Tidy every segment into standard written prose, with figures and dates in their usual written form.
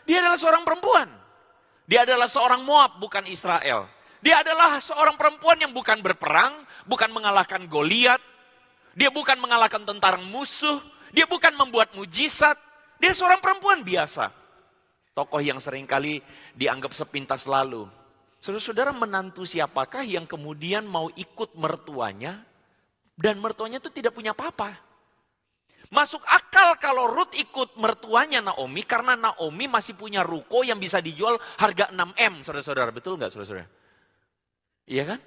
Dia adalah seorang perempuan. Dia adalah seorang Moab, bukan Israel. Dia adalah seorang perempuan yang bukan berperang, bukan mengalahkan Goliat. Dia bukan mengalahkan tentara musuh. Dia bukan membuat mujizat. Dia seorang perempuan biasa. Tokoh yang seringkali dianggap sepintas lalu. Saudara-saudara, menantu siapakah yang kemudian mau ikut mertuanya, dan mertuanya itu tidak punya apa-apa? Masuk akal kalau Ruth ikut mertuanya Naomi, karena Naomi masih punya ruko yang bisa dijual harga 6M, saudara-saudara. Betul nggak, saudara-saudara? Iya kan?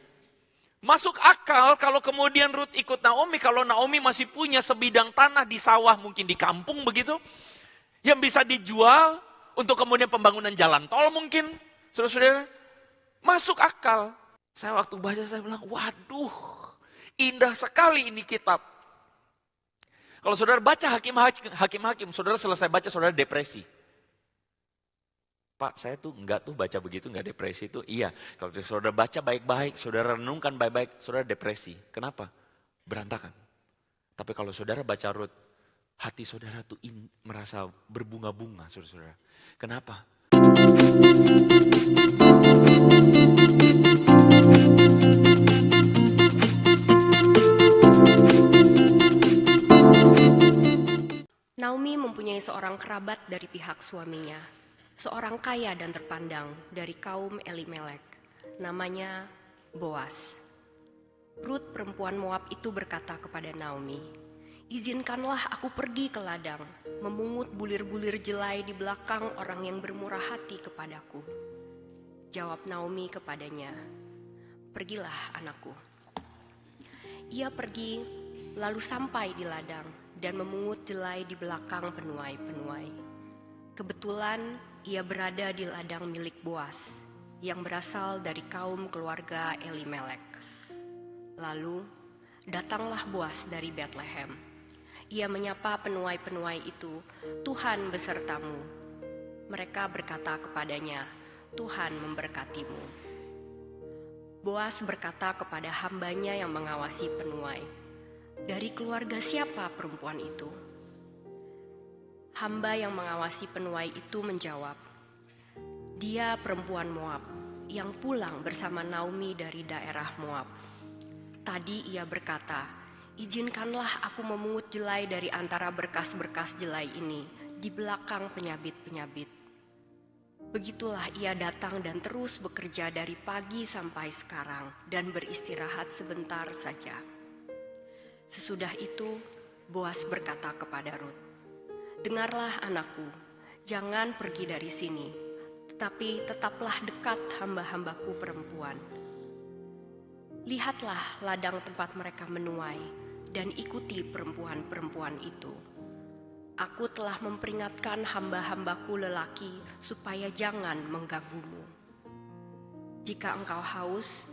Masuk akal kalau kemudian Ruth ikut Naomi, kalau Naomi masih punya sebidang tanah di sawah, mungkin di kampung begitu, yang bisa dijual untuk kemudian pembangunan jalan tol mungkin, saudara-saudara. Masuk akal. Saya waktu baca saya bilang, waduh, indah sekali ini kitab. Kalau saudara baca Hakim-Hakim, saudara selesai baca, saudara depresi. Pak, saya tuh enggak tuh baca begitu, enggak depresi itu. Iya, kalau saudara baca baik-baik, saudara renungkan baik-baik, saudara depresi. Kenapa? Berantakan. Tapi kalau saudara baca Rut, hati saudara tuh merasa berbunga-bunga, saudara-saudara. Kenapa? Naomi mempunyai seorang kerabat dari pihak suaminya, seorang kaya dan terpandang dari kaum Elimelek, namanya Boas. Rut perempuan Moab itu berkata kepada Naomi, "Izinkanlah aku pergi ke ladang, memungut bulir-bulir jelai di belakang orang yang bermurah hati kepadaku." Jawab Naomi kepadanya, "Pergilah anakku." Ia pergi, lalu sampai di ladang dan memungut jelai di belakang penuai-penuai. Kebetulan ia berada di ladang milik Boas, yang berasal dari kaum keluarga Elimelek. Lalu datanglah Boas dari Betlehem. Ia menyapa penuai-penuai itu, "Tuhan besertamu." Mereka berkata kepadanya, "Tuhan memberkatimu." Boas berkata kepada hambanya yang mengawasi penuai, "Dari keluarga siapa perempuan itu?" Hamba yang mengawasi penuai itu menjawab, "Dia perempuan Moab yang pulang bersama Naomi dari daerah Moab. Tadi ia berkata, 'Izinkanlah aku memungut jelai dari antara berkas-berkas jelai ini di belakang penyabit-penyabit.' Begitulah ia datang dan terus bekerja dari pagi sampai sekarang dan beristirahat sebentar saja." Sesudah itu, Boas berkata kepada Rut, "Dengarlah anakku, jangan pergi dari sini, tetapi tetaplah dekat hamba-hambaku perempuan. Lihatlah ladang tempat mereka menuai dan ikuti perempuan-perempuan itu. Aku telah memperingatkan hamba-hambaku lelaki supaya jangan mengganggumu. Jika engkau haus,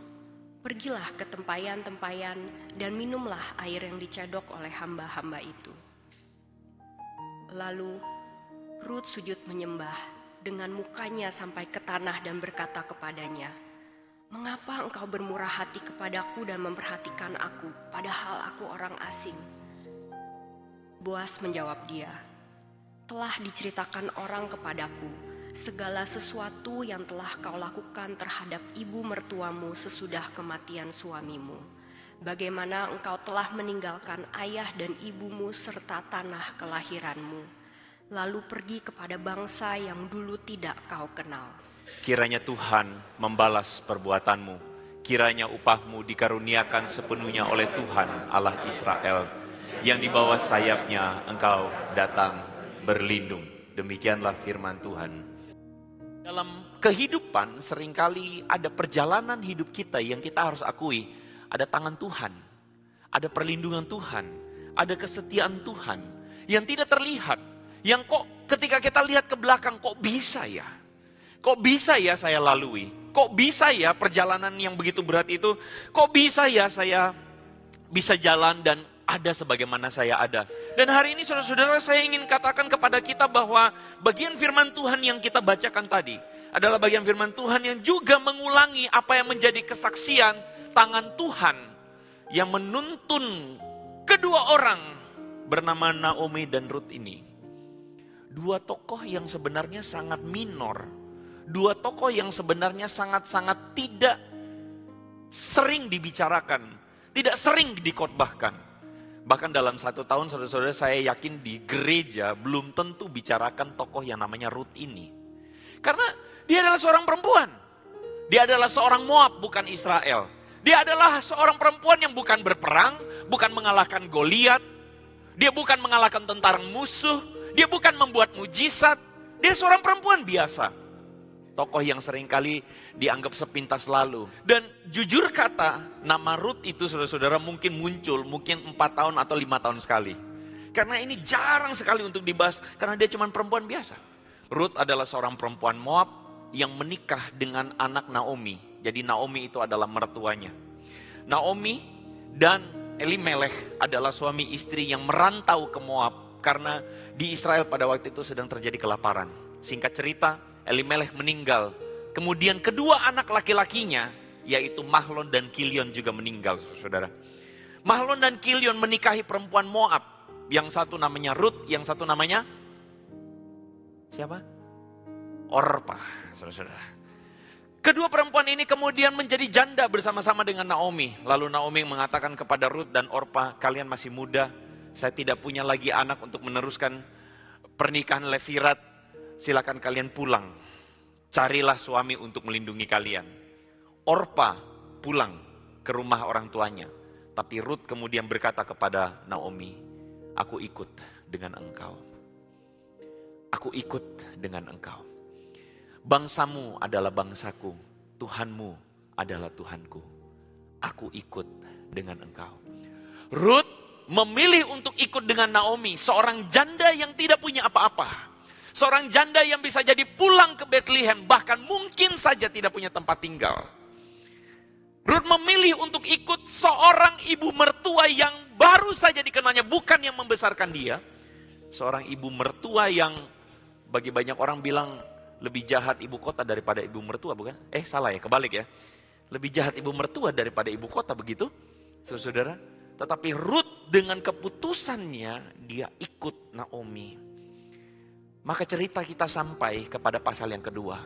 pergilah ke tempayan-tempayan dan minumlah air yang dicedok oleh hamba-hamba itu." Lalu Rut sujud menyembah dengan mukanya sampai ke tanah dan berkata kepadanya, "Mengapa engkau bermurah hati kepadaku dan memperhatikan aku, padahal aku orang asing?" Boas menjawab dia, "Telah diceritakan orang kepadaku segala sesuatu yang telah kau lakukan terhadap ibu mertuamu sesudah kematian suamimu. Bagaimana engkau telah meninggalkan ayah dan ibumu serta tanah kelahiranmu, lalu pergi kepada bangsa yang dulu tidak kau kenal." Kiranya Tuhan membalas perbuatanmu. Kiranya upahmu dikaruniakan sepenuhnya oleh Tuhan Allah Israel, yang di bawah sayapnya engkau datang berlindung. Demikianlah firman Tuhan. Dalam kehidupan seringkali ada perjalanan hidup kita yang kita harus akui. Ada tangan Tuhan, ada perlindungan Tuhan, ada kesetiaan Tuhan yang tidak terlihat. Yang kok ketika kita lihat ke belakang, kok bisa ya? Kok bisa ya saya lalui? Kok bisa ya perjalanan yang begitu berat itu? Kok bisa ya saya bisa jalan dan ada sebagaimana saya ada? Dan hari ini saudara-saudara, saya ingin katakan kepada kita bahwa bagian firman Tuhan yang kita bacakan tadi adalah bagian firman Tuhan yang juga mengulangi apa yang menjadi kesaksian tangan Tuhan yang menuntun kedua orang bernama Naomi dan Rut ini. dua tokoh yang sebenarnya sangat minor. Dua tokoh yang sebenarnya sangat-sangat tidak sering dibicarakan, tidak sering dikhotbahkan. Bahkan dalam 1 tahun, saudara-saudara, saya yakin di gereja belum tentu bicarakan tokoh yang namanya Rut ini. Karena dia adalah seorang perempuan. Dia adalah seorang Moab, bukan Israel. Dia adalah seorang perempuan yang bukan berperang, bukan mengalahkan Goliat. Dia bukan mengalahkan tentara musuh. Dia bukan membuat mujizat. Dia seorang perempuan biasa. Tokoh yang seringkali dianggap sepintas lalu. Dan jujur kata, nama Rut itu saudara-saudara mungkin muncul, mungkin 4 tahun atau 5 tahun sekali. Karena ini jarang sekali untuk dibahas, karena dia cuma perempuan biasa. Rut adalah seorang perempuan Moab yang menikah dengan anak Naomi. Jadi Naomi itu adalah mertuanya. Naomi dan Elimelech adalah suami istri yang merantau ke Moab. Karena di Israel pada waktu itu sedang terjadi kelaparan. Singkat cerita, Elimelech meninggal. Kemudian kedua anak laki-lakinya, yaitu Mahlon dan Kilion juga meninggal, saudara. Mahlon dan Kilion menikahi perempuan Moab. Yang satu namanya Rut, yang satu namanya siapa? Orpa, saudara-saudara. Kedua perempuan ini kemudian menjadi janda bersama-sama dengan Naomi. Lalu Naomi mengatakan kepada Rut dan Orpa, kalian masih muda, saya tidak punya lagi anak untuk meneruskan pernikahan Levirat. Silakan kalian pulang, carilah suami untuk melindungi kalian. Orpa pulang ke rumah orang tuanya. Tapi Rut kemudian berkata kepada Naomi, aku ikut dengan engkau. Aku ikut dengan engkau. Bangsamu adalah bangsaku, Tuhanmu adalah Tuhanku. Aku ikut dengan engkau. Rut memilih untuk ikut dengan Naomi, seorang janda yang tidak punya apa-apa. Seorang janda yang bisa jadi pulang ke Bethlehem, bahkan mungkin saja tidak punya tempat tinggal. Rut memilih untuk ikut seorang ibu mertua yang baru saja dikenalnya, bukan yang membesarkan dia. Seorang ibu mertua yang bagi banyak orang bilang, lebih jahat ibu kota daripada ibu mertua, bukan? Salah ya, kebalik ya. Lebih jahat ibu mertua daripada ibu kota, begitu? Saudara, tetapi Rut dengan keputusannya, dia ikut Naomi. Maka cerita kita sampai kepada pasal yang kedua.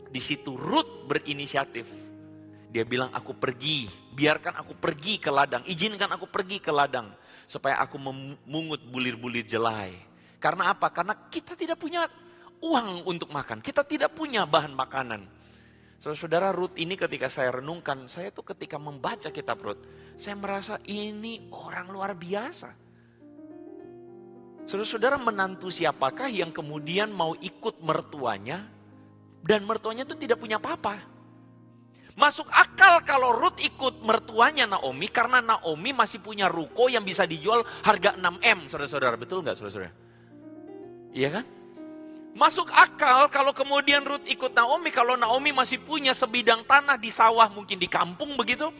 Di situ Rut berinisiatif. Dia bilang, aku pergi, biarkan aku pergi ke ladang, izinkan aku pergi ke ladang. Supaya aku memungut bulir-bulir jelai. Karena apa? Karena kita tidak punya uang untuk makan. Kita tidak punya bahan makanan. Saudara, Rut ini ketika saya renungkan, saya tuh ketika membaca kitab Rut, saya merasa ini orang luar biasa. Saudara-saudara, menantu siapakah yang kemudian mau ikut mertuanya, dan mertuanya tuh tidak punya apa-apa. Masuk akal kalau Rut ikut mertuanya Naomi, karena Naomi masih punya ruko yang bisa dijual harga 6M, saudara-saudara. Betul nggak, saudara-saudara? Iya kan? Masuk akal kalau kemudian Rut ikut Naomi, kalau Naomi masih punya sebidang tanah di sawah, mungkin di kampung begitu,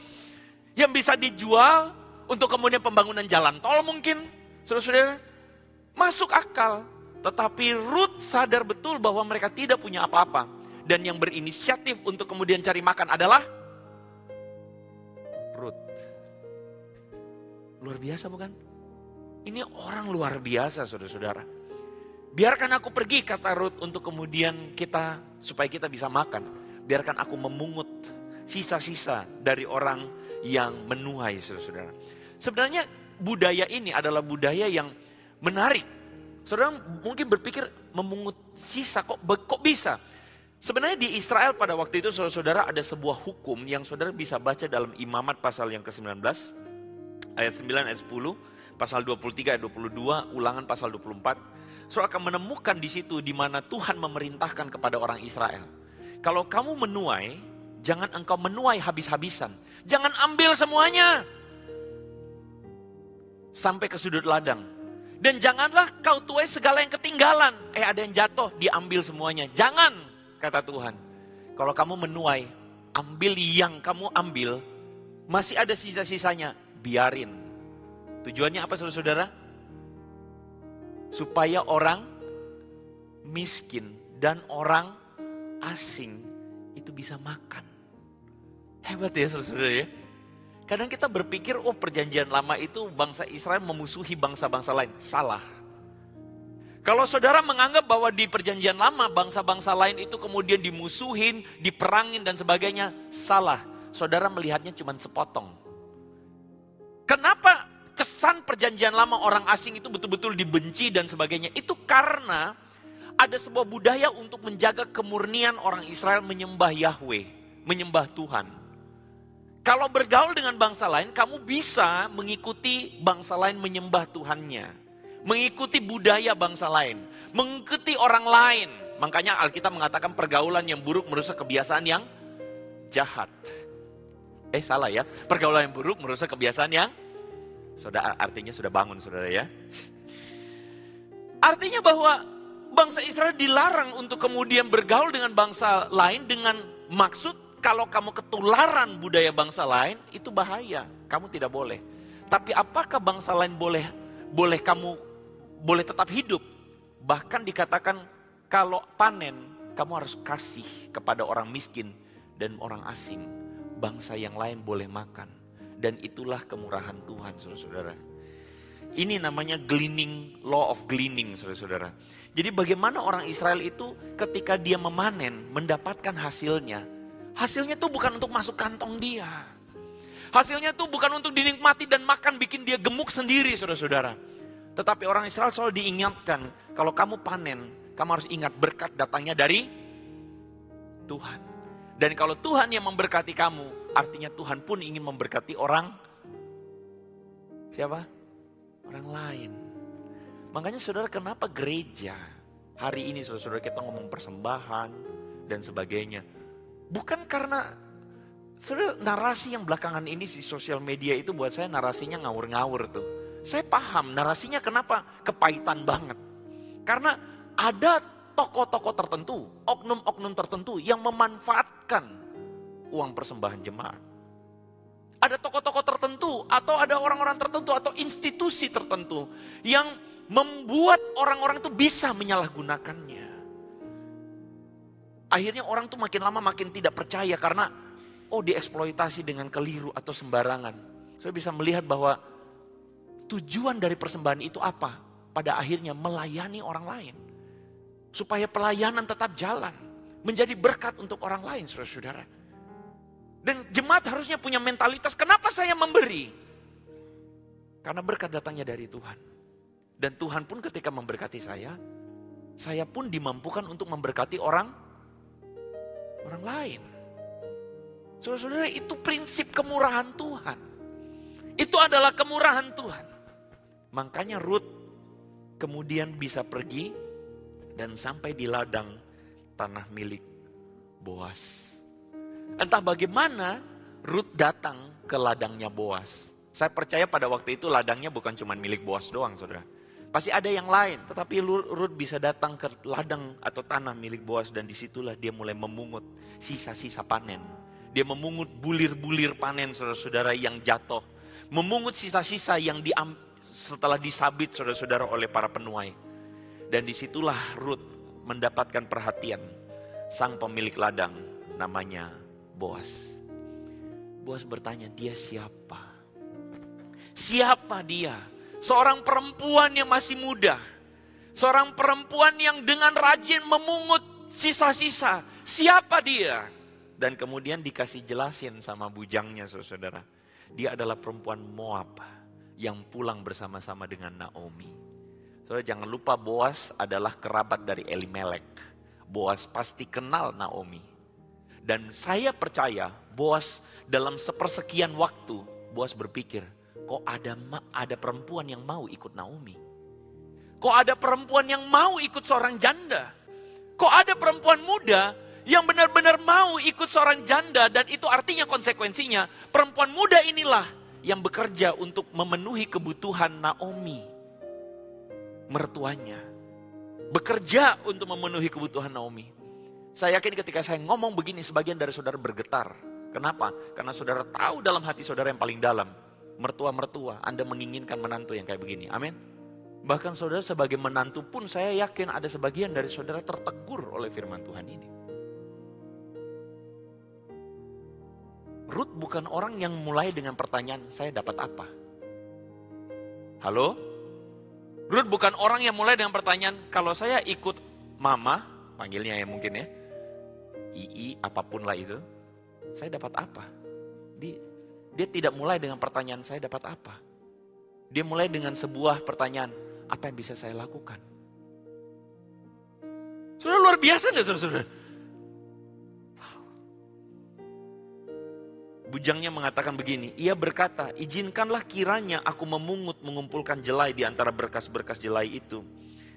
yang bisa dijual untuk kemudian pembangunan jalan tol mungkin, saudara-saudara, masuk akal. Tetapi Rut sadar betul bahwa mereka tidak punya apa-apa. Dan yang berinisiatif untuk kemudian cari makan adalah Rut. Luar biasa bukan? Ini orang luar biasa, saudara-saudara. Biarkan aku pergi, kata Rut, untuk kemudian supaya kita bisa makan. Biarkan aku memungut sisa-sisa dari orang yang menuai, saudara-saudara. Sebenarnya budaya ini adalah budaya yang menarik. Saudara mungkin berpikir memungut sisa, kok bisa? Sebenarnya di Israel pada waktu itu, saudara-saudara, ada sebuah hukum yang saudara bisa baca dalam Imamat pasal yang ke-19, ayat 9, ayat 10, pasal 23, ayat 22, Ulangan pasal 24. Saudara akan menemukan di situ di mana Tuhan memerintahkan kepada orang Israel. Kalau kamu menuai, jangan engkau menuai habis-habisan. Jangan ambil semuanya sampai ke sudut ladang. Dan janganlah kau tuai segala yang ketinggalan. Ada yang jatuh, diambil semuanya. Jangan, kata Tuhan. Kalau kamu menuai, ambil yang kamu ambil, masih ada sisa-sisanya, biarin. Tujuannya apa, saudara-saudara? Supaya orang miskin dan orang asing itu bisa makan. Hebat ya, saudara-saudara ya. Kadang kita berpikir, perjanjian lama itu bangsa Israel memusuhi bangsa-bangsa lain. Salah. Kalau saudara menganggap bahwa di perjanjian lama bangsa-bangsa lain itu kemudian dimusuhin, diperangin dan sebagainya, salah. Saudara melihatnya cuma sepotong. Kenapa kesan perjanjian lama orang asing itu betul-betul dibenci dan sebagainya? Itu karena ada sebuah budaya untuk menjaga kemurnian orang Israel menyembah Yahweh, menyembah Tuhan. Kalau bergaul dengan bangsa lain, kamu bisa mengikuti bangsa lain menyembah Tuhannya. Mengikuti budaya bangsa lain, mengikuti orang lain. Makanya Alkitab mengatakan pergaulan yang buruk merusak kebiasaan yang jahat. Salah ya, pergaulan yang buruk merusak kebiasaan yang artinya sudah bangun saudara ya. Artinya bahwa bangsa Israel dilarang untuk kemudian bergaul dengan bangsa lain dengan maksud kalau kamu ketularan budaya bangsa lain itu bahaya, kamu tidak boleh. Tapi apakah bangsa lain kamu boleh tetap hidup? Bahkan dikatakan kalau panen kamu harus kasih kepada orang miskin dan orang asing. Bangsa yang lain boleh makan. Dan itulah kemurahan Tuhan saudara-saudara. Ini namanya gleaning, law of gleaning saudara-saudara. Jadi bagaimana orang Israel itu ketika dia memanen mendapatkan hasilnya. Hasilnya itu bukan untuk masuk kantong dia. Hasilnya itu bukan untuk dinikmati dan makan bikin dia gemuk sendiri saudara-saudara. Tetapi orang Israel selalu diingatkan, kalau kamu panen, kamu harus ingat berkat datangnya dari Tuhan. Dan kalau Tuhan yang memberkati kamu, artinya Tuhan pun ingin memberkati orang, siapa? Orang lain. Makanya saudara, kenapa gereja hari ini saudara kita ngomong persembahan dan sebagainya. Bukan karena, saudara, narasi yang belakangan ini di sosial media itu buat saya narasinya ngawur-ngawur tuh. Saya paham narasinya kenapa kepahitan banget. Karena ada tokoh-tokoh tertentu, oknum-oknum tertentu yang memanfaatkan uang persembahan jemaat. Ada tokoh-tokoh tertentu atau ada orang-orang tertentu atau institusi tertentu yang membuat orang-orang itu bisa menyalahgunakannya. Akhirnya orang tuh makin lama makin tidak percaya karena dieksploitasi dengan keliru atau sembarangan. Saya bisa melihat bahwa tujuan dari persembahan itu apa? Pada akhirnya melayani orang lain. Supaya pelayanan tetap jalan. Menjadi berkat untuk orang lain saudara-saudara. Dan jemaat harusnya punya mentalitas, kenapa saya memberi? Karena berkat datangnya dari Tuhan. Dan Tuhan pun ketika memberkati saya pun dimampukan untuk memberkati orang lain. Saudara-saudara, itu prinsip kemurahan Tuhan. Itu adalah kemurahan Tuhan. Makanya Rut kemudian bisa pergi dan sampai di ladang tanah milik Boas. Entah bagaimana Rut datang ke ladangnya Boas. Saya percaya pada waktu itu ladangnya bukan cuma milik Boas doang saudara. Pasti ada yang lain, tetapi Rut bisa datang ke ladang atau tanah milik Boas dan disitulah dia mulai memungut sisa-sisa panen. Dia memungut bulir-bulir panen saudara-saudara yang jatuh. Memungut sisa-sisa yang setelah disabit saudara-saudara oleh para penuai. Dan disitulah Rut mendapatkan perhatian sang pemilik ladang namanya Boas. Boas bertanya, dia siapa? Siapa dia? Seorang perempuan yang masih muda. Seorang perempuan yang dengan rajin memungut sisa-sisa. Siapa dia? Dan kemudian dikasih jelasin sama bujangnya saudara. Dia adalah perempuan Moab yang pulang bersama-sama dengan Naomi. Saudara jangan lupa Boas adalah kerabat dari Elimelek. Boas pasti kenal Naomi. Dan saya percaya Boas dalam sepersekian waktu, Boas berpikir, kok ada perempuan yang mau ikut Naomi? Kok ada perempuan yang mau ikut seorang janda? Kok ada perempuan muda yang benar-benar mau ikut seorang janda, dan itu artinya konsekuensinya perempuan muda inilah yang bekerja untuk memenuhi kebutuhan Naomi, mertuanya. Bekerja untuk memenuhi kebutuhan Naomi. Saya yakin ketika saya ngomong begini sebagian dari saudara bergetar. Kenapa? Karena saudara tahu dalam hati saudara yang paling dalam, mertua-mertua Anda menginginkan menantu yang kayak begini. Amin. Bahkan saudara sebagai menantu pun saya yakin ada sebagian dari saudara tertegur oleh firman Tuhan ini. Rut bukan orang yang mulai dengan pertanyaan, saya dapat apa? Halo? Ruth bukan orang yang mulai dengan pertanyaan, kalau saya ikut mama, panggilnya ya mungkin ya, Ii, apapun lah itu, saya dapat apa? Dia tidak mulai dengan pertanyaan saya dapat apa. Dia mulai dengan sebuah pertanyaan, apa yang bisa saya lakukan? Sudah luar biasa nggak saudara? Bujangnya mengatakan begini, ia berkata, izinkanlah kiranya aku mengumpulkan jelai di antara berkas-berkas jelai itu.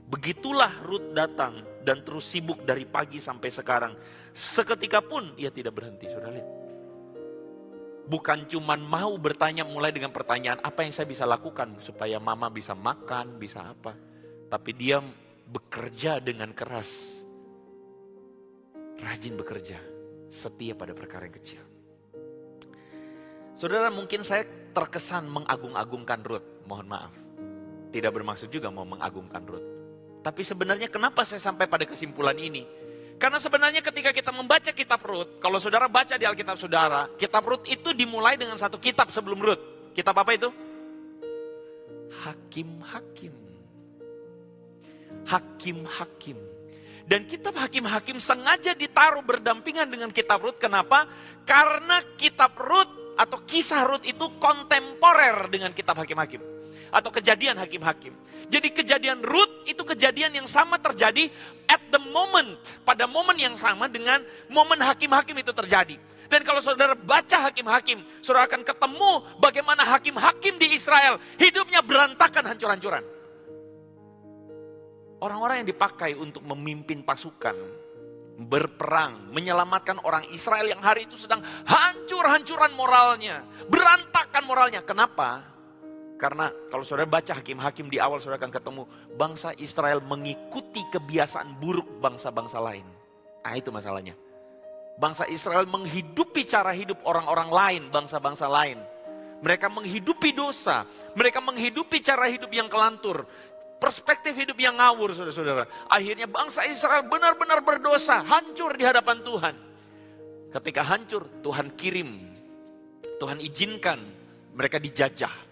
Begitulah Ruth datang dan terus sibuk dari pagi sampai sekarang. Seketika pun ia tidak berhenti, saudara lihat. Bukan cuman mau bertanya mulai dengan pertanyaan apa yang saya bisa lakukan supaya mama bisa makan, bisa apa. Tapi dia bekerja dengan keras. Rajin bekerja, setia pada perkara yang kecil. Saudara, mungkin saya terkesan mengagung-agungkan Ruth, mohon maaf. Tidak bermaksud juga mau mengagungkan Ruth. Tapi sebenarnya kenapa saya sampai pada kesimpulan ini? Karena sebenarnya ketika kita membaca kitab Ruth, kalau saudara baca di Alkitab saudara, kitab Ruth itu dimulai dengan satu kitab sebelum Ruth. Kitab apa itu? Hakim-hakim. Hakim-hakim. Dan kitab Hakim-hakim sengaja ditaruh berdampingan dengan kitab Ruth. Kenapa? Karena kitab Ruth atau kisah Ruth itu kontemporer dengan kitab Hakim-hakim. Atau kejadian Hakim-hakim. Jadi kejadian Ruth itu kejadian yang sama terjadi at the moment. Pada momen yang sama dengan momen Hakim-hakim itu terjadi. Dan kalau saudara baca Hakim-hakim, saudara akan ketemu bagaimana Hakim-hakim di Israel hidupnya berantakan, hancur-hancuran. Orang-orang yang dipakai untuk memimpin pasukan, berperang, menyelamatkan orang Israel yang hari itu sedang hancur-hancuran moralnya, berantakan moralnya. Kenapa? Karena kalau saudara baca Hakim-hakim di awal, saudara akan ketemu bangsa Israel mengikuti kebiasaan buruk bangsa-bangsa lain. Nah, itu masalahnya. Bangsa Israel menghidupi cara hidup orang-orang lain, bangsa-bangsa lain. Mereka menghidupi dosa, mereka menghidupi cara hidup yang kelantur. Perspektif hidup yang ngawur, saudara-saudara. Akhirnya bangsa Israel benar-benar berdosa, hancur di hadapan Tuhan. Ketika hancur, Tuhan kirim, Tuhan izinkan mereka dijajah.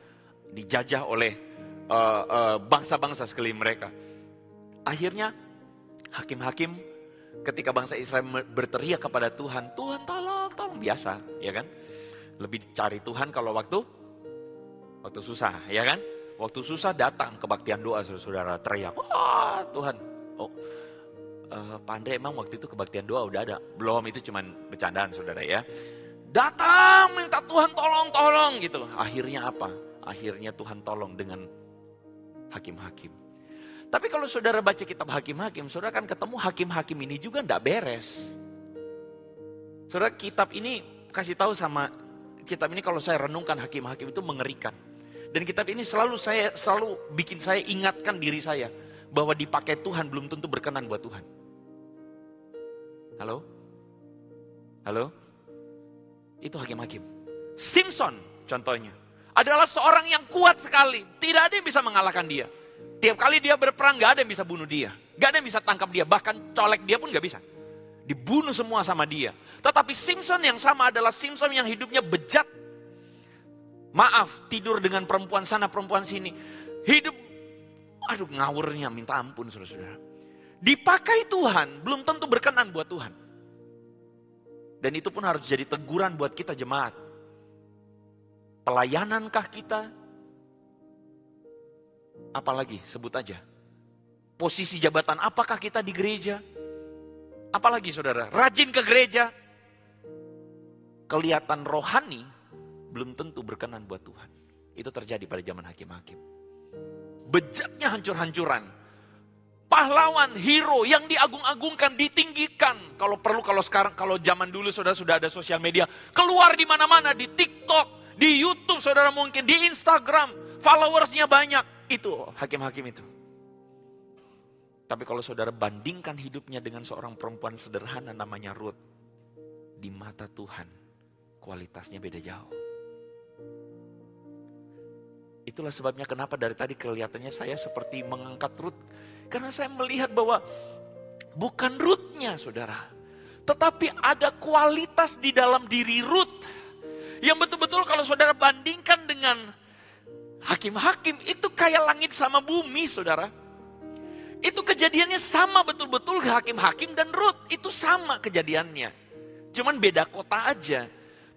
Dijajah oleh bangsa-bangsa sekeliling mereka. Akhirnya, hakim-hakim ketika bangsa Israel berteriak kepada Tuhan, Tuhan tolong, biasa, ya kan? Lebih cari Tuhan kalau waktu susah, ya kan? Waktu susah datang kebaktian doa, saudara teriak, wah Tuhan. Oh, Pak Andre emang waktu itu kebaktian doa udah ada? Belum, itu cuman bercandaan saudara ya. Datang minta Tuhan tolong gitu. Akhirnya apa? Akhirnya Tuhan tolong dengan hakim-hakim. Tapi kalau saudara baca kitab Hakim-hakim, saudara akan ketemu hakim-hakim ini juga enggak beres. Saudara, kitab ini kasih tahu sama kitab ini kalau saya renungkan Hakim-hakim itu mengerikan. Dan kitab ini selalu bikin saya ingatkan diri saya bahwa dipakai Tuhan belum tentu berkenan buat Tuhan. Halo? Halo? Itu hakim-hakim. Simpson contohnya adalah seorang yang kuat sekali. Tidak ada yang bisa mengalahkan dia. Tiap kali dia berperang gak ada yang bisa bunuh dia. Gak ada yang bisa tangkap dia. Bahkan colek dia pun gak bisa. Dibunuh semua sama dia. Tetapi Simpson yang sama adalah Simpson yang hidupnya bejat. Maaf, tidur dengan perempuan sana, perempuan sini. Hidup, ngawurnya minta ampun saudara-saudara. Dipakai Tuhan, belum tentu berkenan buat Tuhan. Dan itu pun harus jadi teguran buat kita jemaat. Pelayanankah kita? Apalagi, sebut aja. Posisi jabatan apakah kita di gereja? Apalagi saudara, rajin ke gereja. Kelihatan rohani, belum tentu berkenan buat Tuhan. Itu terjadi pada zaman hakim-hakim. Bejatnya hancur-hancuran. Pahlawan, hero yang diagung-agungkan, ditinggikan. Kalau perlu, kalau zaman dulu saudara sudah ada sosial media. Keluar di mana-mana, di TikTok, di YouTube saudara mungkin, di Instagram. Followersnya banyak. Itu hakim-hakim itu. Tapi kalau saudara bandingkan hidupnya dengan seorang perempuan sederhana namanya Ruth. Di mata Tuhan, kualitasnya beda jauh. Itulah sebabnya kenapa dari tadi kelihatannya saya seperti mengangkat Ruth. Karena saya melihat bahwa bukan Ruth-nya saudara. Tetapi ada kualitas di dalam diri Ruth. Yang betul-betul kalau saudara bandingkan dengan Hakim-hakim itu kayak langit sama bumi, saudara. Itu kejadiannya sama betul-betul, Hakim-hakim dan Rut itu sama kejadiannya. Cuman beda kota aja.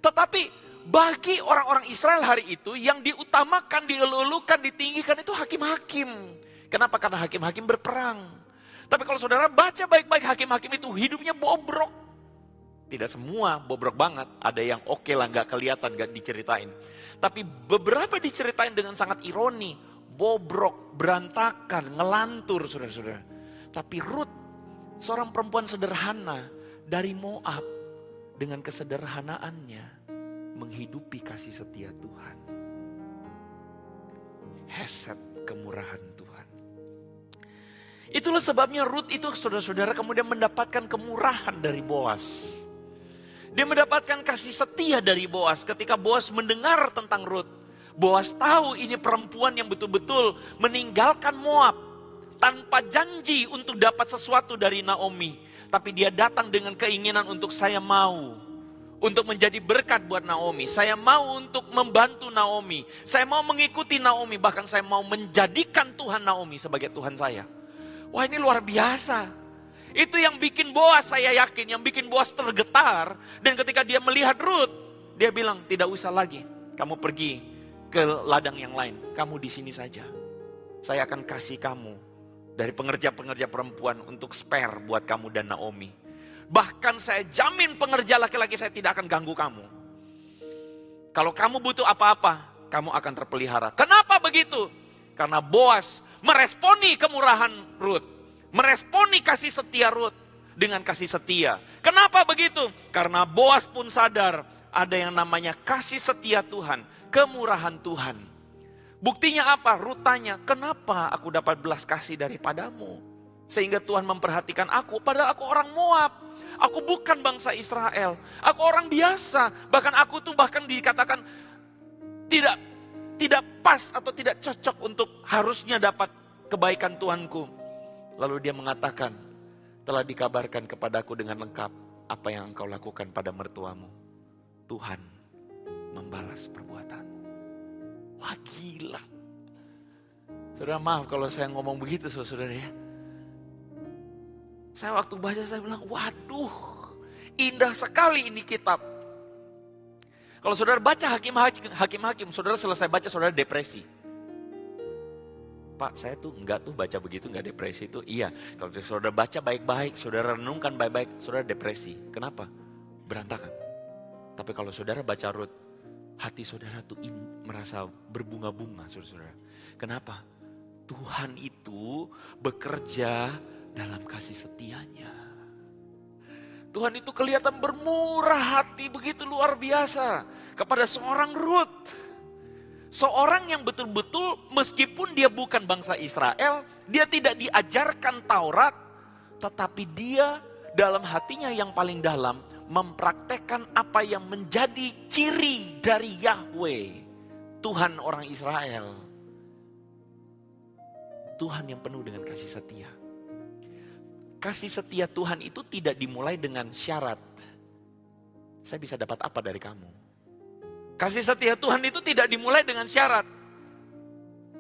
Tetapi bagi orang-orang Israel hari itu yang diutamakan, dielu-elukan, ditinggikan itu hakim-hakim. Kenapa? Karena hakim-hakim berperang. Tapi kalau saudara baca baik-baik, hakim-hakim itu hidupnya bobrok. Tidak semua bobrok banget, ada yang oke lah, gak kelihatan, gak diceritain. Tapi beberapa diceritain dengan sangat ironi, bobrok, berantakan, ngelantur saudara-saudara. Tapi Rut, seorang perempuan sederhana dari Moab, dengan kesederhanaannya menghidupi kasih setia Tuhan. Hesed kemurahan Tuhan. Itulah sebabnya Rut itu saudara-saudara kemudian mendapatkan kemurahan dari Boas. Dia mendapatkan kasih setia dari Boas. Ketika Boas mendengar tentang Rut, Boas tahu ini perempuan yang betul-betul meninggalkan Moab tanpa janji untuk dapat sesuatu dari Naomi. Tapi dia datang dengan keinginan untuk saya mau. Untuk menjadi berkat buat Naomi. Saya mau untuk membantu Naomi. Saya mau mengikuti Naomi. Bahkan saya mau menjadikan Tuhan Naomi sebagai Tuhan saya. Wah, ini luar biasa. Itu yang bikin Boas, saya yakin, yang bikin Boas tergetar. Dan ketika dia melihat Rut, dia bilang, tidak usah lagi. Kamu pergi ke ladang yang lain. Kamu di sini saja. Saya akan kasih kamu dari pengerja-pengerja perempuan untuk spare buat kamu dan Naomi. Bahkan saya jamin pengerja laki-laki saya tidak akan ganggu kamu. Kalau kamu butuh apa-apa, kamu akan terpelihara. Kenapa begitu? Karena Boas meresponi kemurahan Rut. Meresponi kasih setia Rut dengan kasih setia. Kenapa begitu? Karena Boas pun sadar ada yang namanya kasih setia Tuhan, kemurahan Tuhan. Buktinya apa? Rut tanya, kenapa aku dapat belas kasih daripadamu? Sehingga Tuhan memperhatikan aku, padahal aku orang Moab. Aku bukan bangsa Israel. Aku orang biasa. Bahkan aku tuh bahkan dikatakan tidak pas atau tidak cocok untuk harusnya dapat kebaikan Tuhanku. Lalu dia mengatakan, telah dikabarkan kepadaku dengan lengkap apa yang engkau lakukan pada mertuamu. Tuhan membalas perbuatanmu. Wah, gila. Saudara, maaf kalau saya ngomong begitu saudara ya. Saya waktu baca saya bilang, waduh, indah sekali ini kitab. Kalau saudara baca Hakim-hakim, saudara selesai baca saudara depresi. Pak, saya tuh enggak tuh baca begitu, enggak depresi itu. Iya, kalau saudara baca baik-baik, saudara renungkan baik-baik, saudara depresi. Kenapa? Berantakan. Tapi kalau saudara baca Rut, hati saudara tuh merasa berbunga-bunga, saudara-saudara. Kenapa? Tuhan itu bekerja dalam kasih setianya. Tuhan itu kelihatan bermurah hati begitu luar biasa kepada seorang Rut. Seorang yang betul-betul meskipun dia bukan bangsa Israel, dia tidak diajarkan Taurat, tetapi dia dalam hatinya yang paling dalam mempraktekkan apa yang menjadi ciri dari Yahweh, Tuhan orang Israel. Tuhan yang penuh dengan kasih setia. Kasih setia Tuhan itu tidak dimulai dengan syarat. Saya bisa dapat apa dari kamu? Kasih setia Tuhan itu tidak dimulai dengan syarat.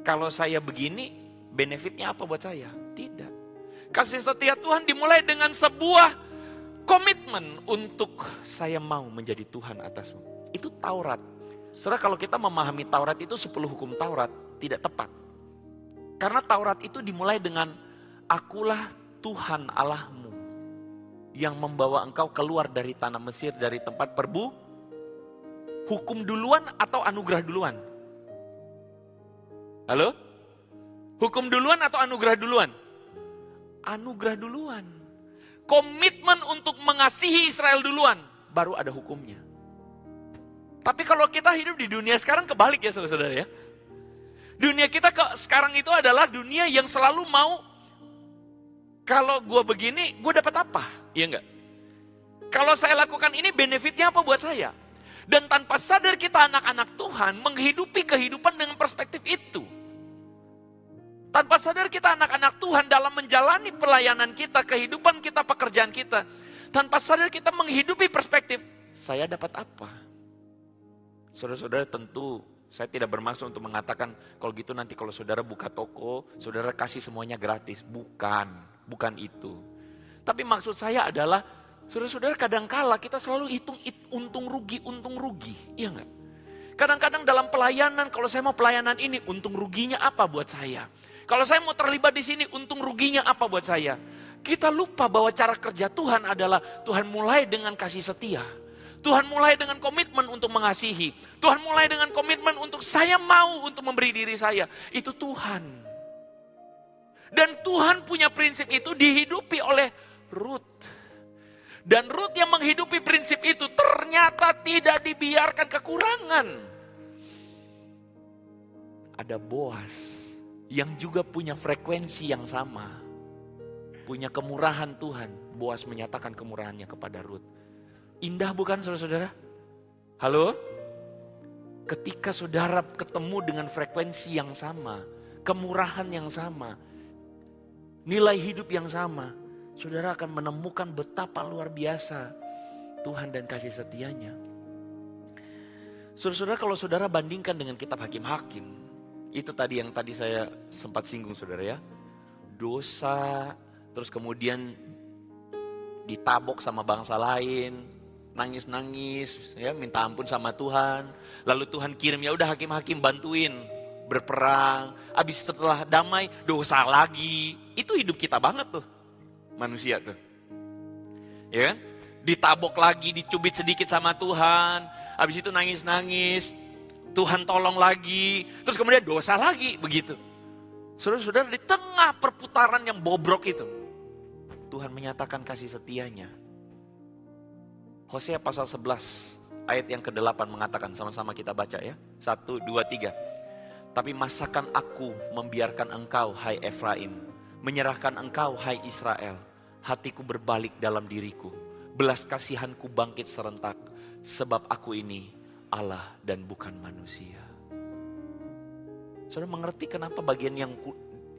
Kalau saya begini, benefitnya apa buat saya? Tidak. Kasih setia Tuhan dimulai dengan sebuah komitmen untuk saya mau menjadi Tuhan atasmu. Itu Taurat. Saudara, kalau kita memahami Taurat itu 10 hukum Taurat, tidak tepat. Karena Taurat itu dimulai dengan akulah Tuhan Allahmu yang membawa engkau keluar dari tanah Mesir, dari tempat Hukum duluan atau anugerah duluan? Halo? Hukum duluan atau anugerah duluan? Anugerah duluan. Komitmen untuk mengasihi Israel duluan, baru ada hukumnya. Tapi kalau kita hidup di dunia sekarang kebalik ya saudara-saudara ya. Dunia kita sekarang itu adalah dunia yang selalu mau, kalau gue begini, gue dapat apa? Iya enggak? Kalau saya lakukan ini, benefitnya apa buat saya? Dan tanpa sadar kita anak-anak Tuhan menghidupi kehidupan dengan perspektif itu. Tanpa sadar kita anak-anak Tuhan dalam menjalani pelayanan kita, kehidupan kita, pekerjaan kita. Tanpa sadar kita menghidupi perspektif, saya dapat apa? Saudara-saudara tentu Saya tidak bermaksud untuk mengatakan kalau gitu nanti kalau saudara buka toko, saudara kasih semuanya gratis. Bukan itu. Tapi maksud saya adalah, saudara-saudara kadangkala kita selalu hitung untung rugi. Iya enggak? Kadang-kadang dalam pelayanan, kalau saya mau pelayanan ini, untung ruginya apa buat saya? Kalau saya mau terlibat di sini, untung ruginya apa buat saya? Kita lupa bahwa cara kerja Tuhan adalah Tuhan mulai dengan kasih setia. Tuhan mulai dengan komitmen untuk mengasihi. Tuhan mulai dengan komitmen untuk saya mau untuk memberi diri saya. Itu Tuhan. Dan Tuhan punya prinsip itu dihidupi oleh Ruth. Dan Ruth yang menghidupi prinsip itu ternyata tidak dibiarkan kekurangan. Ada Boas yang juga punya frekuensi yang sama. Punya kemurahan Tuhan. Boas menyatakan kemurahannya kepada Ruth. Indah bukan saudara-saudara? Halo? Ketika saudara ketemu dengan frekuensi yang sama, kemurahan yang sama, nilai hidup yang sama, saudara akan menemukan betapa luar biasa Tuhan dan kasih setianya. Saudara-saudara, kalau saudara bandingkan dengan kitab Hakim-Hakim, itu tadi yang tadi saya sempat singgung saudara ya. Dosa, terus kemudian ditabok sama bangsa lain, nangis-nangis, ya minta ampun sama Tuhan. Lalu Tuhan kirim, ya udah hakim-hakim bantuin berperang. Habis setelah damai, dosa lagi. Itu hidup kita banget tuh, manusia tuh. Ya kan? Ditabok lagi, dicubit sedikit sama Tuhan. Habis itu nangis-nangis, Tuhan tolong lagi. Terus kemudian dosa lagi, begitu. Saudara-saudara, di tengah perputaran yang bobrok itu, Tuhan menyatakan kasih setianya. Hosea pasal 11 ayat yang ke-8 mengatakan, sama-sama kita baca ya. 1, 2, 3. Tapi masakan aku membiarkan engkau hai Efraim, menyerahkan engkau hai Israel. Hatiku berbalik dalam diriku, belas kasihanku bangkit serentak, sebab aku ini Allah dan bukan manusia. Saudara mengerti kenapa bagian yang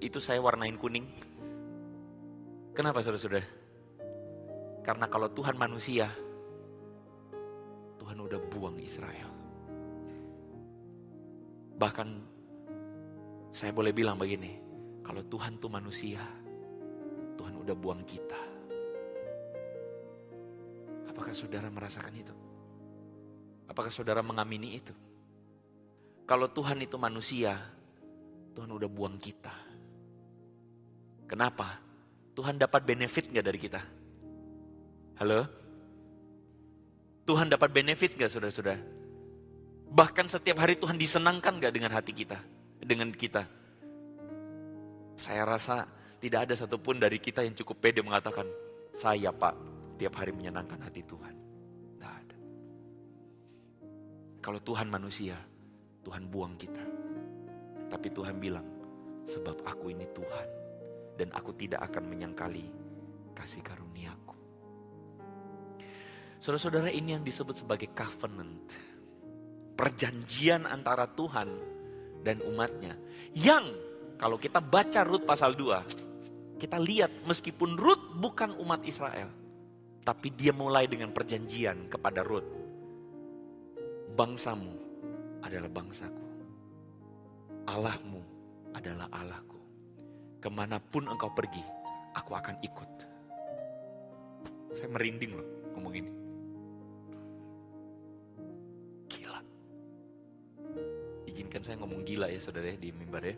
itu saya warnain kuning? Kenapa saudara-saudara? Karena kalau Tuhan manusia, Tuhan udah buang Israel. Bahkan saya boleh bilang begini, kalau Tuhan tuh manusia, Tuhan udah buang kita. Apakah saudara merasakan itu? Apakah saudara mengamini itu? Kalau Tuhan itu manusia, Tuhan udah buang kita. Kenapa? Tuhan dapat benefit gak dari kita? Halo? Tuhan dapat benefit gak saudara-saudara? Bahkan setiap hari Tuhan disenangkan gak dengan hati kita? Dengan kita? Saya rasa tidak ada satupun dari kita yang cukup pede mengatakan, saya Pak, tiap hari menyenangkan hati Tuhan. Tidak ada. Kalau Tuhan manusia, Tuhan buang kita. Tapi Tuhan bilang, sebab aku ini Tuhan, dan aku tidak akan menyangkali kasih karuniaku. Saudara-saudara, ini yang disebut sebagai covenant. Perjanjian antara Tuhan dan umatnya. Yang kalau kita baca Rut pasal 2, kita lihat meskipun Rut bukan umat Israel, tapi dia mulai dengan perjanjian kepada Rut. Bangsamu adalah bangsaku. Allahmu adalah Allahku. Kemanapun engkau pergi, aku akan ikut. Saya merinding loh ngomong ini. Gila. Izinkan saya ngomong gila ya saudara ya di mimbar ya.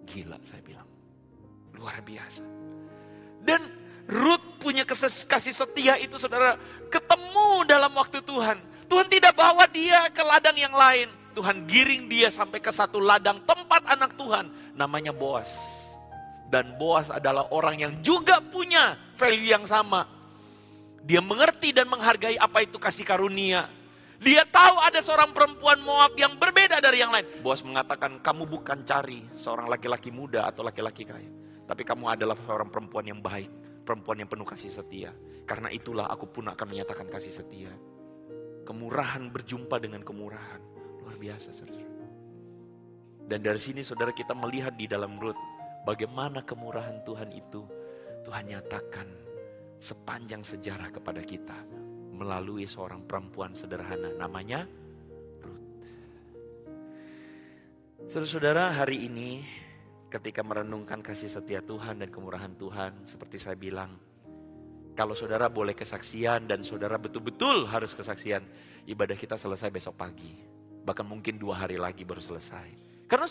Gila saya bilang. Luar biasa. Dan Rut punya kasih setia itu saudara. Ketemu dalam waktu Tuhan. Tuhan tidak bawa dia ke ladang yang lain. Tuhan giring dia sampai ke satu ladang tempat anak Tuhan. Namanya Boas. Dan Boas adalah orang yang juga punya value yang sama. Dia mengerti dan menghargai apa itu kasih karunia. Dia tahu ada seorang perempuan Moab yang berbeda dari yang lain. Boas mengatakan, kamu bukan cari seorang laki-laki muda atau laki-laki kaya. Tapi kamu adalah seorang perempuan yang baik. Perempuan yang penuh kasih setia. Karena itulah aku pun akan menyatakan kasih setia. Kemurahan berjumpa dengan kemurahan. Luar biasa saudara. Dan dari sini saudara kita melihat di dalam Rut. Bagaimana kemurahan Tuhan itu. Tuhan nyatakan sepanjang sejarah kepada kita. Melalui seorang perempuan sederhana namanya Rut. Saudara-saudara, hari ini ketika merenungkan kasih setia Tuhan dan kemurahan Tuhan, seperti saya bilang, kalau saudara boleh kesaksian dan saudara betul-betul harus kesaksian, ibadah kita selesai besok pagi. Bahkan mungkin 2 hari lagi baru selesai. Karena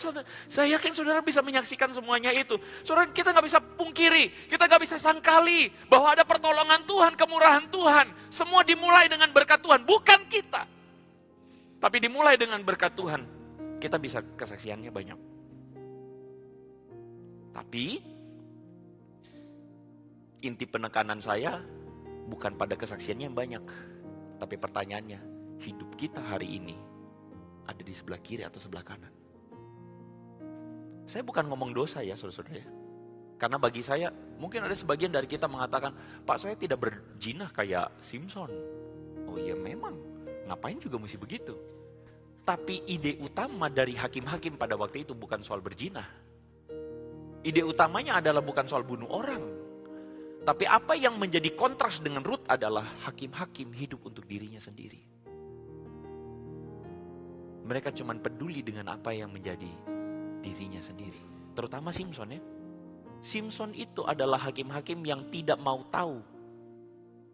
saya yakin saudara bisa menyaksikan semuanya itu. Saudara, kita gak bisa pungkiri, kita gak bisa sangkali bahwa ada pertolongan Tuhan, kemurahan Tuhan. Semua dimulai dengan berkat Tuhan, bukan kita. Tapi dimulai dengan berkat Tuhan, kita bisa kesaksiannya banyak. Tapi inti penekanan saya bukan pada kesaksiannya yang banyak. Tapi pertanyaannya, hidup kita hari ini ada di sebelah kiri atau sebelah kanan? Saya bukan ngomong dosa ya saudara-saudara ya. Karena bagi saya, mungkin ada sebagian dari kita mengatakan, Pak, saya tidak berzina kayak Simpson. Oh iya memang, ngapain juga mesti begitu. Tapi ide utama dari hakim-hakim pada waktu itu bukan soal berzina. Ide utamanya adalah bukan soal bunuh orang. Tapi apa yang menjadi kontras dengan Rut adalah hakim-hakim hidup untuk dirinya sendiri. Mereka cuma peduli dengan apa yang menjadi dirinya sendiri. Terutama Simpson ya. Simpson itu adalah hakim-hakim yang tidak mau tahu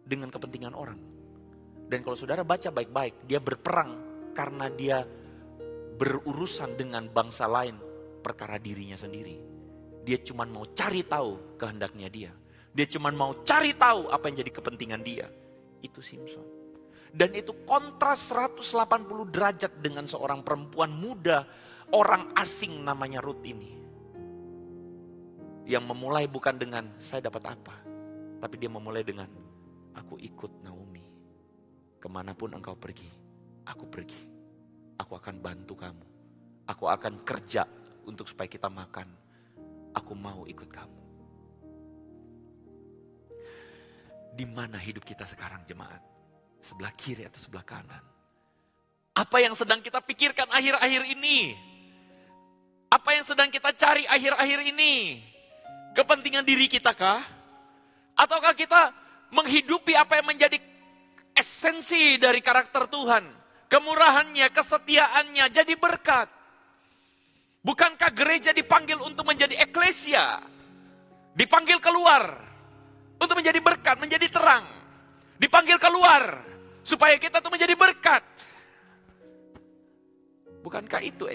dengan kepentingan orang. Dan kalau saudara baca baik-baik, dia berperang karena dia berurusan dengan bangsa lain perkara dirinya sendiri. Dia cuma mau cari tahu kehendaknya dia. Dia cuma mau cari tahu apa yang jadi kepentingan dia. Itu Simpson. Dan itu kontras 180 derajat dengan seorang perempuan muda, orang asing namanya Rut ini. Yang memulai bukan dengan saya dapat apa. Tapi dia memulai dengan aku ikut Naomi. Kemanapun engkau pergi, aku pergi. Aku akan bantu kamu. Aku akan kerja untuk supaya kita makan. Aku mau ikut kamu. Di mana hidup kita sekarang jemaat? Sebelah kiri atau sebelah kanan? Apa yang sedang kita pikirkan akhir-akhir ini? Apa yang sedang kita cari akhir-akhir ini? Kepentingan diri kita kah? Ataukah kita menghidupi apa yang menjadi esensi dari karakter Tuhan? Kemurahannya, kesetiaannya jadi berkat. Bukankah gereja dipanggil untuk menjadi eklesia? Dipanggil keluar untuk menjadi berkat, menjadi terang. Dipanggil keluar supaya kita tuh menjadi berkat. Bukankah itu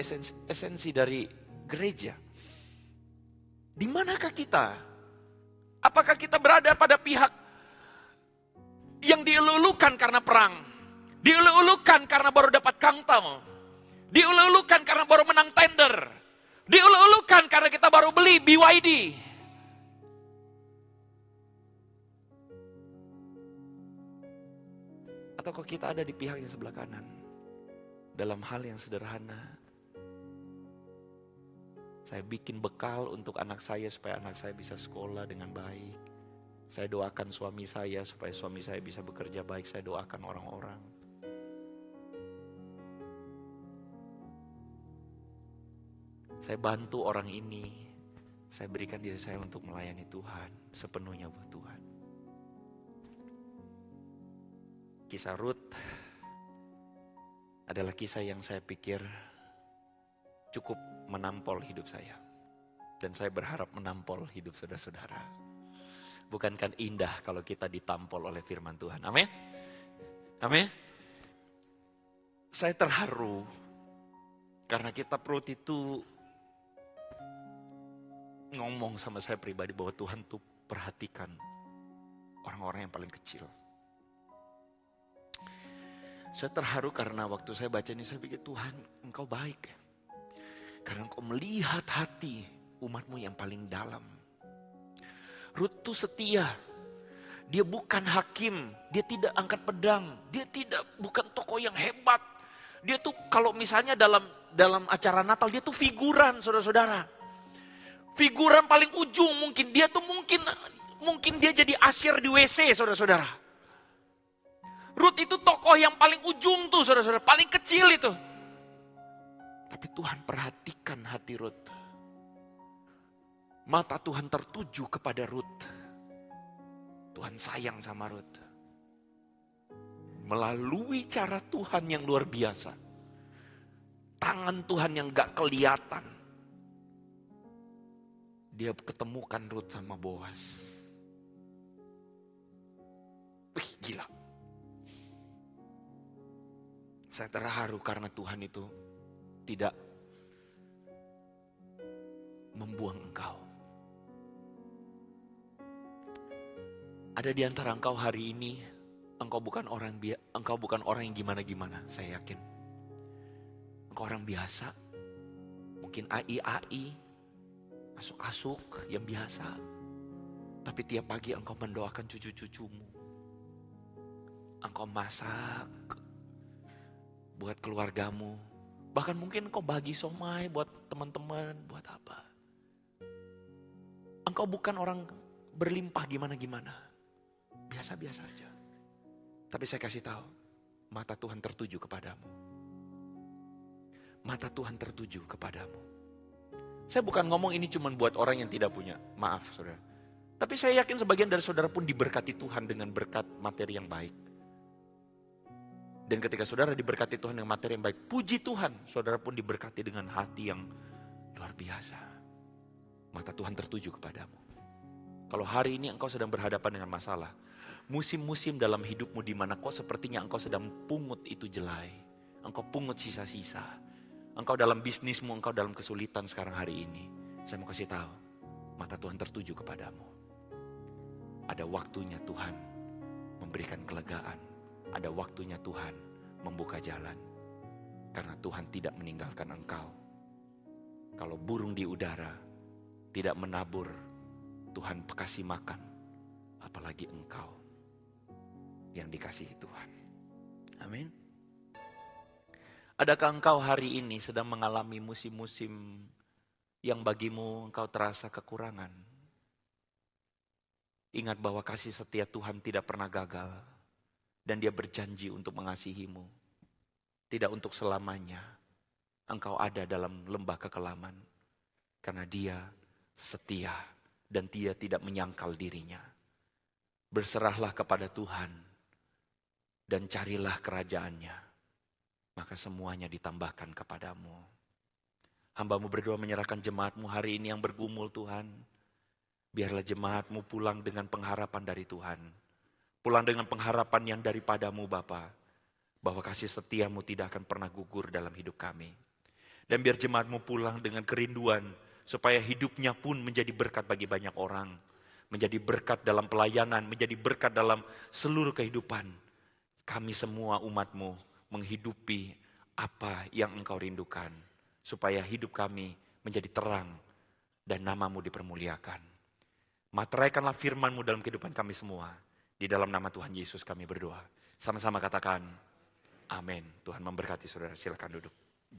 esensi dari gereja? Di manakah kita? Apakah kita berada pada pihak yang dielulukan karena perang? Dielulukan karena baru dapat kangtam? Dielulukan karena baru menang tender? Dielulukan karena kita baru beli BYD? Ataukah kita ada di pihak yang sebelah kanan? Dalam hal yang sederhana, saya bikin bekal untuk anak saya supaya anak saya bisa sekolah dengan baik. Saya doakan suami saya supaya suami saya bisa bekerja baik. Saya doakan orang-orang. Saya bantu orang ini. Saya berikan diri saya untuk melayani Tuhan. Sepenuhnya buat Tuhan. Kisah Rut adalah kisah yang saya pikir cukup menampol hidup saya. Dan saya berharap menampol hidup saudara-saudara. Bukankah indah kalau kita ditampol oleh firman Tuhan? Amin? Amin? Saya terharu karena kita Rut itu ngomong sama saya pribadi bahwa Tuhan tuh perhatikan orang-orang yang paling kecil. Saya terharu karena waktu saya baca ini saya pikir Tuhan engkau baik. Karena engkau melihat hati umatmu yang paling dalam. Rut tuh setia. Dia bukan hakim. Dia tidak angkat pedang. Dia bukan tokoh yang hebat. Dia tuh kalau misalnya dalam acara Natal dia tuh figuran saudara-saudara. Figuran paling ujung mungkin. Dia tuh mungkin dia jadi asyir di WC saudara-saudara. Rut itu tokoh yang paling ujung tuh saudara-saudara, paling kecil itu. Tapi Tuhan perhatikan hati Rut. Mata Tuhan tertuju kepada Rut. Tuhan sayang sama Rut. Melalui cara Tuhan yang luar biasa. tangan Tuhan yang gak kelihatan. Dia ketemukan Ruth sama Boas. Wih, gila. Saya terharu karena Tuhan itu tidak membuang engkau. Ada di antara engkau hari ini, engkau bukan orang yang gimana-gimana, saya yakin. Engkau orang biasa, mungkin AI, asuk-asuk yang biasa. Tapi tiap pagi engkau mendoakan cucu-cucumu. Engkau masak buat keluargamu. Bahkan mungkin engkau bagi somai buat teman-teman, buat apa. Engkau bukan orang berlimpah gimana-gimana. Biasa-biasa aja. Tapi saya kasih tahu, mata Tuhan tertuju kepadamu. Mata Tuhan tertuju kepadamu. Saya bukan ngomong ini cuma buat orang yang tidak punya. Maaf saudara. Tapi saya yakin sebagian dari saudara pun diberkati Tuhan dengan berkat materi yang baik. Dan ketika saudara diberkati Tuhan dengan materi yang baik, puji Tuhan, saudara pun diberkati dengan hati yang luar biasa. Mata Tuhan tertuju kepadamu. Kalau hari ini engkau sedang berhadapan dengan masalah, musim-musim dalam hidupmu di mana kau sepertinya engkau sedang pungut itu jelai. Engkau pungut sisa-sisa. Engkau dalam bisnismu, engkau dalam kesulitan sekarang hari ini. Saya mau kasih tahu, mata Tuhan tertuju kepadamu. Ada waktunya Tuhan memberikan kelegaan. Ada waktunya Tuhan membuka jalan. Karena Tuhan tidak meninggalkan engkau. Kalau burung di udara tidak menabur, Tuhan kasih makan. Apalagi engkau yang dikasihi Tuhan. Amin. Adakah engkau hari ini sedang mengalami musim-musim yang bagimu engkau terasa kekurangan? Ingat bahwa kasih setia Tuhan tidak pernah gagal. Dan dia berjanji untuk mengasihimu. Tidak untuk selamanya. Engkau ada dalam lembah kekelaman. Karena dia setia dan dia tidak menyangkal dirinya. Berserahlah kepada Tuhan dan carilah kerajaannya. Maka semuanya ditambahkan kepadamu. Hamba-Mu berdoa menyerahkan jemaat-Mu hari ini yang bergumul Tuhan. Biarlah jemaat-Mu pulang dengan pengharapan dari Tuhan. Pulang dengan pengharapan yang daripadamu Bapa. Bahwa kasih setia-Mu tidak akan pernah gugur dalam hidup kami. Dan biar jemaat-Mu pulang dengan kerinduan. Supaya hidupnya pun menjadi berkat bagi banyak orang. Menjadi berkat dalam pelayanan. Menjadi berkat dalam seluruh kehidupan. Kami semua umat-Mu menghidupi apa yang Engkau rindukan. Supaya hidup kami menjadi terang. Dan nama-Mu dipermuliakan. Materaikanlah firman-Mu dalam kehidupan kami semua. Di dalam nama Tuhan Yesus kami berdoa. Sama-sama katakan, amin. Tuhan memberkati saudara, silakan duduk.